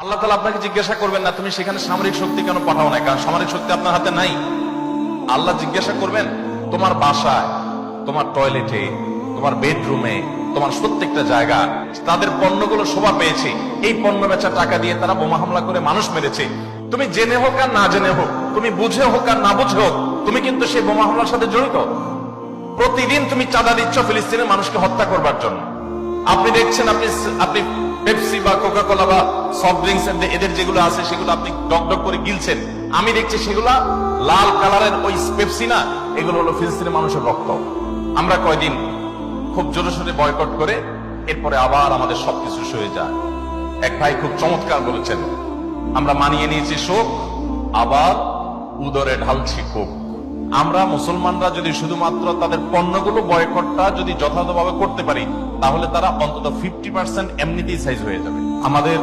আল্লাহ তাআলা আপনাকে জিজ্ঞাসা করবেন না তুমি সেখানে সামরিক শক্তি কেন পাঠাও না, কারণ সামরিক শক্তি আপনার হাতে নাই। আল্লাহ জিজ্ঞাসা করবেন তোমার বাসায়, তোমার টয়লেটে, তোমার বেডরুমে, তোমার প্রত্যেকটা জায়গা তাদের পণ্যগুলো শোভা পেয়েছে, এই পণ্য বেচা টাকা দিয়ে তারা বোমা হামলা করে মানুষ মেরেছে। তুমি জেনে হোক আর না জেনে হোক, তুমি বুঝে হোক আর না বুঝে হোক, তুমি কিন্তু সেই বোমা হামলার সাথে জড়িত। প্রতিদিন তুমি চাঁদা দিচ্ছ ফিলিস্তিনের মানুষকে হত্যা করবার জন্য। আপনি দেখছেন, আপনি পেপসি বা কোকা কোলা বা সফট ড্রিঙ্কস এদের যেগুলো আছে সেগুলো আপনি ডক ডক করে গিলছেন। আমি দেখছি সেগুলা লাল কালারের ওই পেপসি না, এগুলো হলো ফিলিস্তিনের মানুষের রক্ত। আমরা কয়দিন খুব জোরে সোরে বয়কট করে এরপরে আবার আমাদের সবকিছু সয়ে যায়। এক ভাই খুব চমৎকার বলেছেন, আমরা মানিয়ে নিয়েছি শোক, আবার উদরে ঢালছি কোক। আমরা মুসলমানরা যদি শুধুমাত্র তাদের পণ্যগুলো বয়কটটা যদি যথাযথভাবে করতে পারি, তাহলে তারা অন্তত 50% এমনিতেই সাইজ হয়ে যাবে। আমাদের